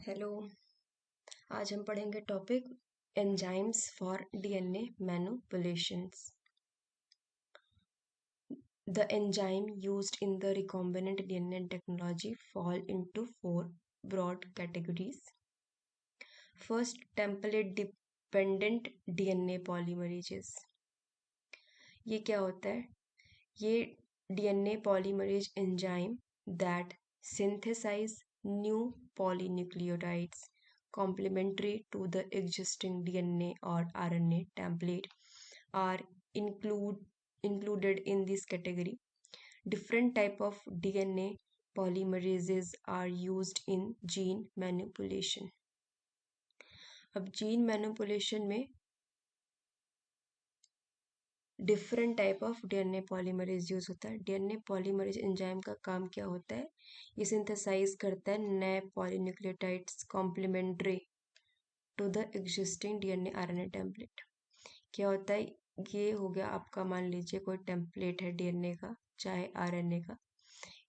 Hello. आज हम पढ़ेंगे topic enzymes for DNA manipulations. The enzyme used in the recombinant DNA technology fall into four broad categories. First, template dependent DNA polymerases. ये क्या होता है? ये DNA polymerase enzyme that synthesize new polynucleotides complementary to the existing DNA or RNA template are included in this category. Different type of DNA polymerases are used in gene manipulation. अब gene manipulation में different type of DNA polymerase use होता है। DNA polymerase enzyme का काम क्या होता है? ये सिंथेसाइज करता है नए polynucleotides complementary to the existing DNA RNA template. क्या होता है? ये हो गया आपका, मान लीजिए कोई टेम्पलेट है डीएनए का चाहे आरएनए का,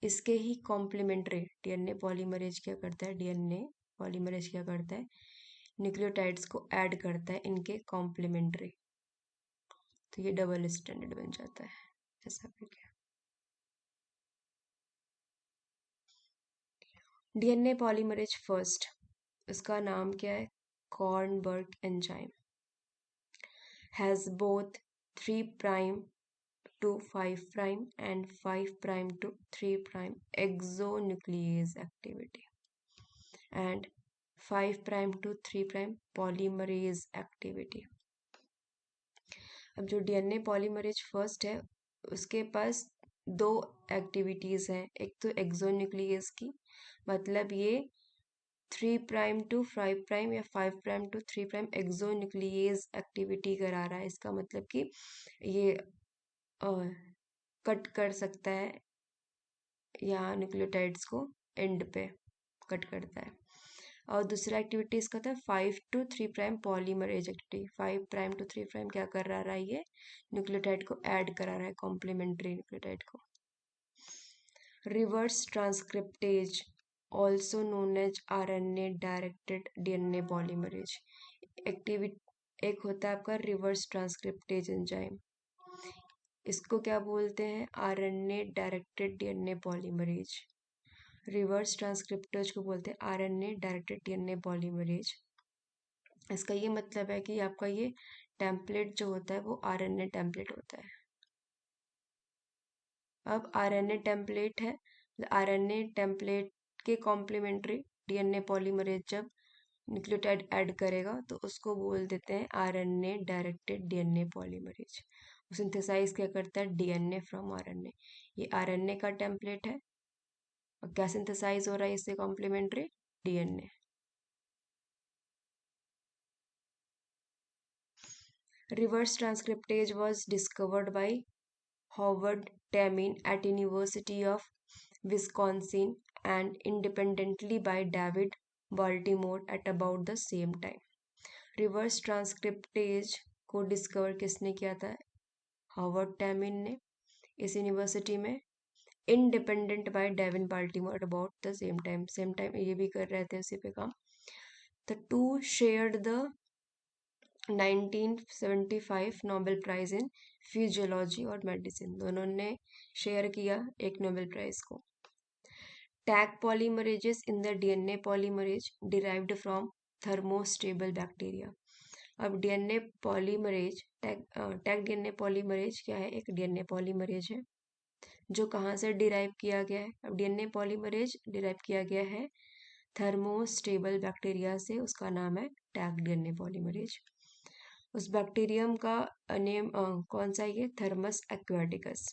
इसके ही कॉम्प्लीमेंट्री डीएनए पॉलीमरेज क्या करता है? डीएनए पॉलीमरेज क्या करता है? न्यूक्लियोटाइड्स को ऐड करता है इनके कॉम्प्लीमेंट्री, तो ये डबल स्टैंडर्ड बन जाता है ऐसा करके। डीएनए पॉलीमरेज फर्स्ट, इसका नाम क्या है? Kornberg enzyme, has both 3' to 5' and 5' to 3' exonuclease activity and 5' to 3' polymerase activity. अब जो डीएनए पॉलीमरेज फर्स्ट है उसके पास दो एक्टिविटीज़ हैं। एक तो एक्सोन्यूक्लियस की, मतलब ये 3' to 5' या 5' to 3' एक्सोन्यूक्लियस एक्टिविटी करा रहा है। इसका मतलब कि ये कट कर सकता है यहाँ न्यूक्लियोटाइड्स को एंड पे कट करता है। और दूसरा एक्टिविटी इसका था 5 to 3' पॉलीमरेज एक्टिविटी। 5' to 3' क्या कर रहा है? ये न्यूक्लियोटाइड को ऐड करा रहा है, कॉम्प्लीमेंट्री न्यूक्लियोटाइड को। Reverse transcriptase also known as RNA directed DNA polymerase activity. एक होता है आपका रिवर्स ट्रांसक्रिप्टेज एंजाइम, इसको क्या बोलते हैं? RNA directed DNA polymerase. Reverse transcriptase को बोलते हैं आरएनए डायरेक्टेड डीएनए पॉलीमरेज। इसका ये मतलब है कि आपका ये टेम्पलेट जो होता है वो आरएनए टेम्पलेट होता है। अब आरएनए टेम्पलेट है, आरएनए टेम्पलेट के कॉम्प्लीमेंट्री डीएनए पॉलीमरेज जब न्यूक्लियोटाइड ऐड करेगा तो उसको बोल देते हैं RNA directed DNA polymerase. Synthesise क्या करता है? DNA from RNA. ये आरएनए का टेम्पलेट है और क्या सिंथेसाइज हो रहा है इससे? Complementary DNA. Reverse transcriptase was discovered by Howard Tamin at University of Wisconsin and independently by David Baltimore at about the same time. Reverse transcriptase को डिस्कवर किसने किया था? हॉवर्ड टैमिन ने, इस यूनिवर्सिटी में। Independent by David Baltimore about the same time ये भी कर रहे थे उसी पे काम। The two shared the 1975 Nobel prize in physiology और मेडिसिन, दोनों ने शेयर किया एक नोबेल प्राइज को। Taq polymerases in the DNA polymerase derived from thermostable bacteria. अब DNA polymerase Taq DNA polymerase क्या है? एक डीएनए पॉलीमरेज है जो कहाँ से डिराइव किया गया है? अब डीएनए पॉलीमरेज डिराइव किया गया है थर्मोस्टेबल बैक्टीरिया से, उसका नाम है टैग डीएनए पॉलीमरेज। उस बैक्टीरियम का नेम कौन सा है? ये thermos aquaticus.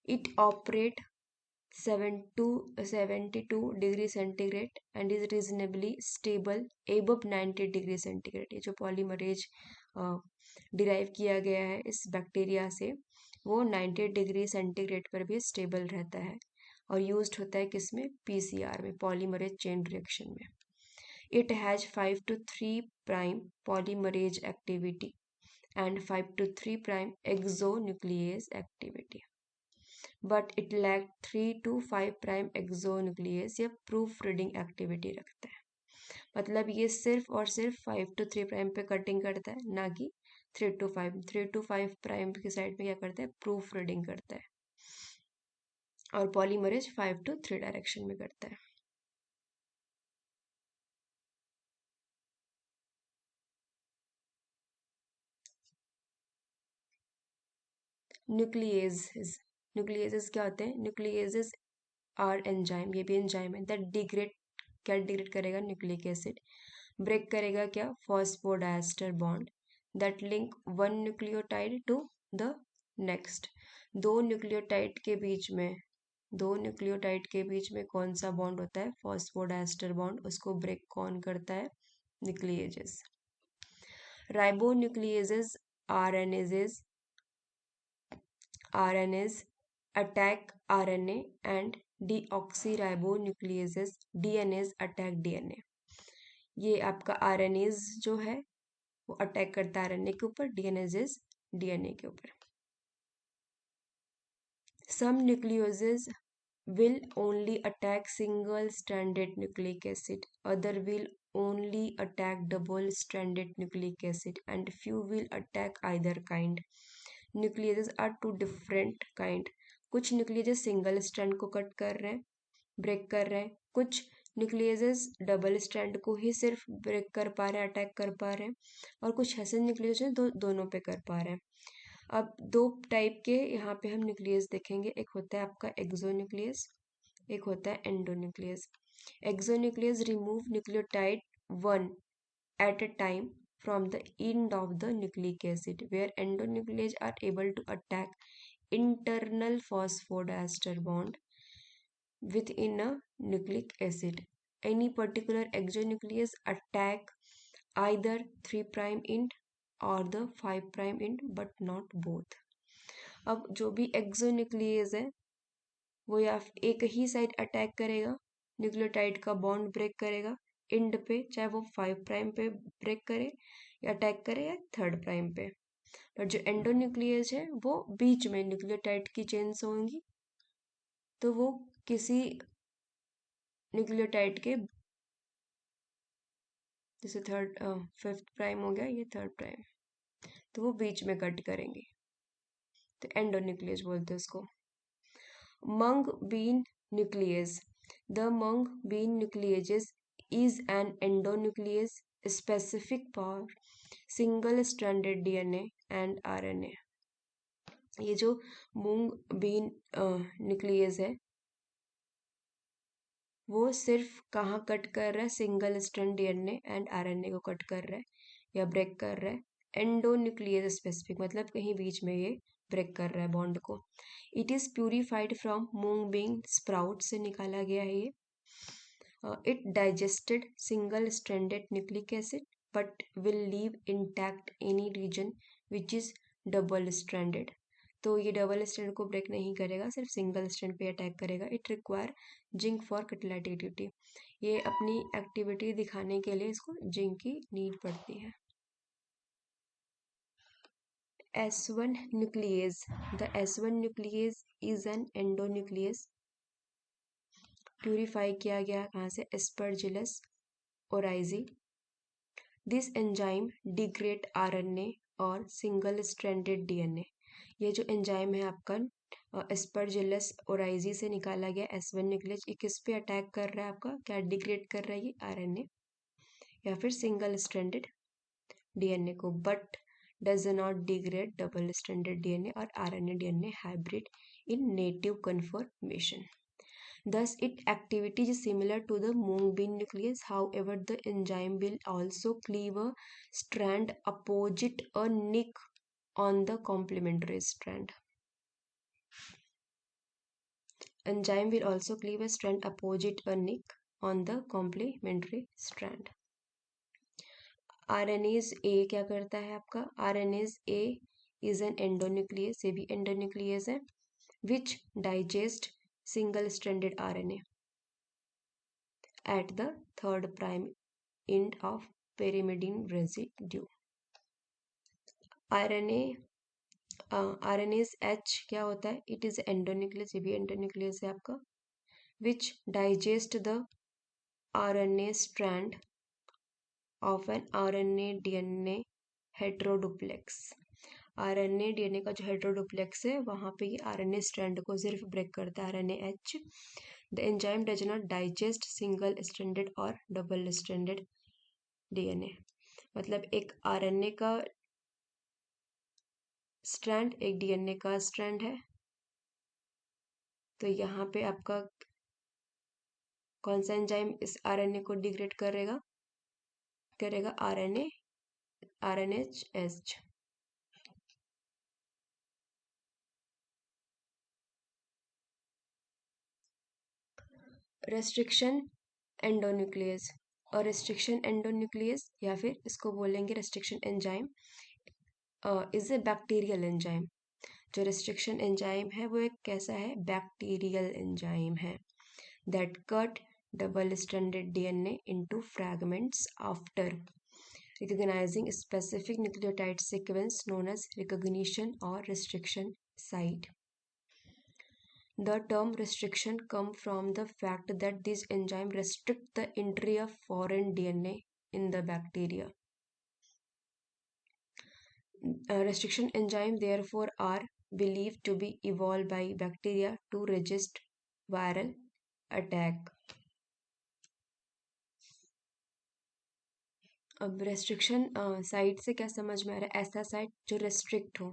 It operate 72 degree centigrade and is reasonably stable above 90 degree centigrade. ये जो पॉलीमरेज डिराइव किया गया है इस बैक्टीरिया से वो 90 डिग्री सेंटीग्रेड पर भी स्टेबल रहता है और यूज्ड होता है किसमें? पीसीआर में, पॉलीमरेज चेन रिएक्शन में। It has 5 to 3' polymerase activity and 5 to 3' exonuclease activity. But it lacked 3 to 5' exonuclease या proof reading activity रखता है। मतलब ये सिर्फ और सिर्फ 5 to 3 प्राइम पे कटिंग करता है, ना कि 3 to 5। 3 to 5 प्राइम की साइड में क्या करता है, प्रूफ रीडिंग करता है, और पॉलीमरेज 5 to 3 डायरेक्शन में करता है। न्यूक्लियेजेस क्या होते हैं, न्यूक्लियेजेस आर एंजाइम, ये भी एंजाइम है, दैट डिग्रेड, क्या डिग्रेड करेगा, न्यूक्लिक एसिड, ब्रेक करेगा क्या, phosphodiester bond that link one nucleotide to the next. दो न्यूक्लियोटाइड के बीच में दो न्यूक्लियोटाइड के बीच में कौन सा बॉन्ड होता है, फॉस्फोडाइस्टर बॉन्ड, उसको ब्रेक कौन करता है, nucleases. राइबोन्यूक्लिएजेस, आरएनएजेस RNAs attack RNA and deoxyribonucleases DNAs attack DNA। ये आपका RNAs जो है वो अटैक करता है RNA के ऊपर, DNAs DNA के ऊपर। Some nucleases will only attack single stranded nucleic acid, other will only attack double stranded nucleic acid, and few will attack either kind। Nucleus are two different kind, कुछ nucleus single strand को cut कर रहे हैं, break कर रहे हैं, कुछ nucleus double strand को ही सिर्फ ब्रेक कर पा रहे हैं, अटैक कर पा रहे हैं, और कुछ ऐसे न्यूक्लियस हैं दोनों पे कर पा रहे हैं। अब दो टाइप के यहाँ पे हम न्यूक्लियस देखेंगे, एक होता है आपका एक्सोन्यूक्लियस, एक होता है endonuclease. Exonuclease remove nucleotide one at a time from the end of the nucleic acid, where endonucleases are able to attack internal phosphodiester bond within a nucleic acid. Any particular exonuclease attack either 3' end or the 5' end, but not both। अब जो भी exonuclease है वो या एक ही side attack करेगा, nucleotide का bond break करेगा एंड पे, चाहे वो 5' पे ब्रेक करे या अटैक करे या 3rd' पे। पर जो एंडोन्यूक्लियस है वो बीच में न्यूक्लियोटाइड की चेन्स होंगी, तो वो किसी न्यूक्लियोटाइड के, जैसे 5th' हो गया, ये 3rd', तो वो बीच में कट करेंगे, तो एंडोन्यूक्लियस बोलते हैं उसको। Mung bean nuclease, the mung bean nucleases is an endonuclease specific for single stranded DNA and RNA। ये जो मूंग बीन न्यूक्लियस है वो सिर्फ कहाँ कट कर रहा है, single strand DNA and RNA को कट कर रहा है या ब्रेक कर रहा है। एंडोन्यूक्लियस स्पेसिफिक मतलब कहीं बीच में ये ब्रेक कर रहा है बॉन्ड को। It is purified from mung bean sprout से निकाला गया है ये। It digested single stranded nucleic acid but will leave intact any region which is double stranded. तो ये डबल स्ट्रैंड को ब्रेक नहीं करेगा, सिर्फ सिंगल स्ट्रैंड पे अटैक करेगा। It require zinc for catalytic duty, ये अपनी एक्टिविटी दिखाने के लिए इसको जिंक की नीड पड़ती है। S1 nuclease, the S1 nuclease is an endonuclease, purify किया गया कहाँ से, Aspergillus oryzae. This enzyme degrade RNA और सिंगल स्ट्रैंडेड डीएनए। ये जो एंजाइम है आपका एस्परजिलस ओराइजी से निकाला गया S1 न्यूक्लियस, ये किस पे अटैक कर रहा है आपका, क्या डिग्रेड कर रहा है ये, आरएनए या फिर सिंगल स्ट्रैंडेड डीएनए को, but does not degrade double stranded DNA or RNA DNA hybrid in native conformation. Thus, its activity is similar to the mung bean nucleus. However, the enzyme will also cleave a strand opposite a nick on the complementary strand. Enzyme will also cleave a strand opposite a nick on the complementary strand. RNase A क्या करता है आपका, RNase A is an endonuclease, ये भी endonuclease है, which digest single stranded RNA at the 3rd' end of pyrimidine residue। RNase H क्या होता है, it is endonuclease, ये भी endonuclease है आपका, which digest the RNA strand of an RNA DNA heteroduplex. RNA DNA का जो हेटेरोडुप्लेक्स है वहाँ पे ये RNA स्ट्रैंड को सिर्फ ब्रेक करता है, RNAH. The enzyme does not digest single stranded or double stranded DNA. मतलब एक RNA का स्ट्रैंड एक DNA का स्ट्रैंड है, तो यहाँ पे आपका कौन सा एंजाइम इस RNA को डिग्रेड करेगा RNAH. रेस्ट्रिक्शन एंडोन्यूक्लियस और रेस्ट्रिक्शन एंडोन्यूक्लियस या फिर इसको बोलेंगे restriction enzyme is a bacterial enzyme. जो रेस्ट्रिक्शन एंजाइम है वो एक कैसा है, बैक्टीरियल एंजाइम है. That cut double stranded DNA into fragments after recognizing specific nucleotide sequence known as recognition or restriction site. The term restriction comes from the fact that these enzymes restrict the entry of foreign DNA in the bacteria. Restriction enzymes therefore are believed to be evolved by bacteria to resist viral attack. अब restriction site से क्या समझ में आ रहा है, ऐसा site जो restrict हो,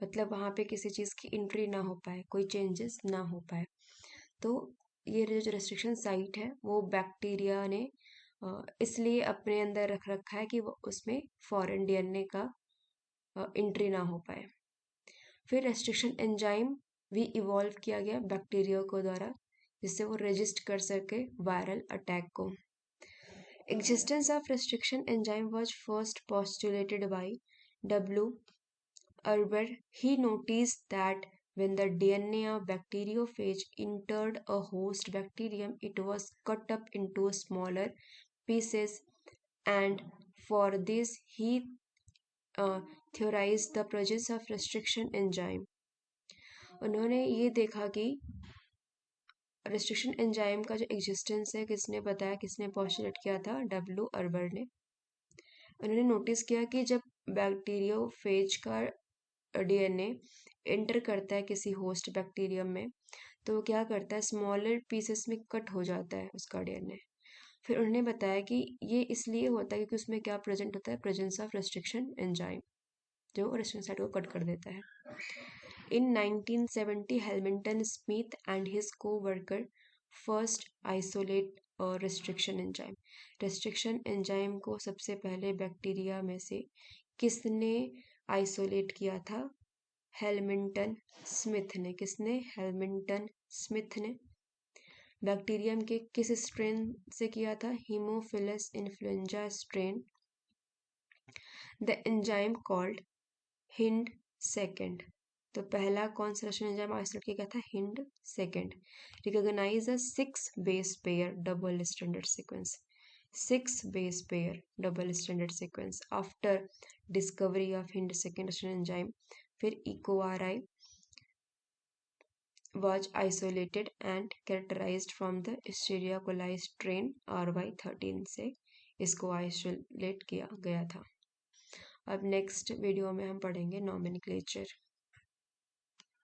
मतलब वहाँ पे किसी चीज़ की एंट्री ना हो पाए, कोई चेंजेस ना हो पाए. तो ये जो रेस्ट्रिक्शन साइट है वो बैक्टीरिया ने इसलिए अपने अंदर रख रखा है कि वो उसमें फॉरेन DNA का एंट्री ना हो पाए. फिर रेस्ट्रिक्शन एंजाइम भी इवॉल्व किया गया बैक्टीरिया को द्वारा जिससे वो रेजिस्ट कर सके वायरल अटैक को. Existence of restriction enzyme was first postulated by W. Urber. He noticed that when the DNA of bacteriophage entered a host bacterium, it was cut up into smaller pieces, and for this he theorized the presence of restriction enzyme. उन्होंने ये देखा कि restriction enzyme का जो existence है किसने बताया, किसने पॉस्टुलेट किया था, W. अर्बर ने. उन्होंने नोटिस किया कि जब बैक्टीरियोफेज का DNA एंटर करता है किसी होस्ट बैक्टीरियम में तो वो क्या करता है, स्मॉलर पीसेस में कट हो जाता है उसका DNA. फिर उन्होंने बताया कि ये इसलिए होता है क्योंकि उसमें क्या प्रेजेंट होता है, प्रेजेंस ऑफ रेस्ट्रिक्शन एंजाइम जो रेस्ट्रिक्शन साइट को कट कर देता है. In 1970, Helmington Smith and his co-worker first isolate a restriction enzyme. Restriction enzyme को सबसे पहले बैक्टीरिया में से किसने आइसोलेट किया था, हेलमिंटन स्मिथ ने. किसने, हेलमिंटन स्मिथ ने. बैक्टीरियम के किस स्ट्रेन से किया था, Haemophilus influenza strain. The enzyme called hind second. तो पहला कौन सा रेस्ट्रिक्शन एंजाइम आइसोलेट किया गया था, Hind second. Recognise a 6 base pair double stranded sequence. 6 base pair double stranded sequence after discovery of Hind second restriction enzyme. फिर EcoRI was isolated and characterized from the Escherichia coli strain RY13 से इसको isolate किया गया था. अब next video में हम पढ़ेंगे नॉमेनक्लेचर.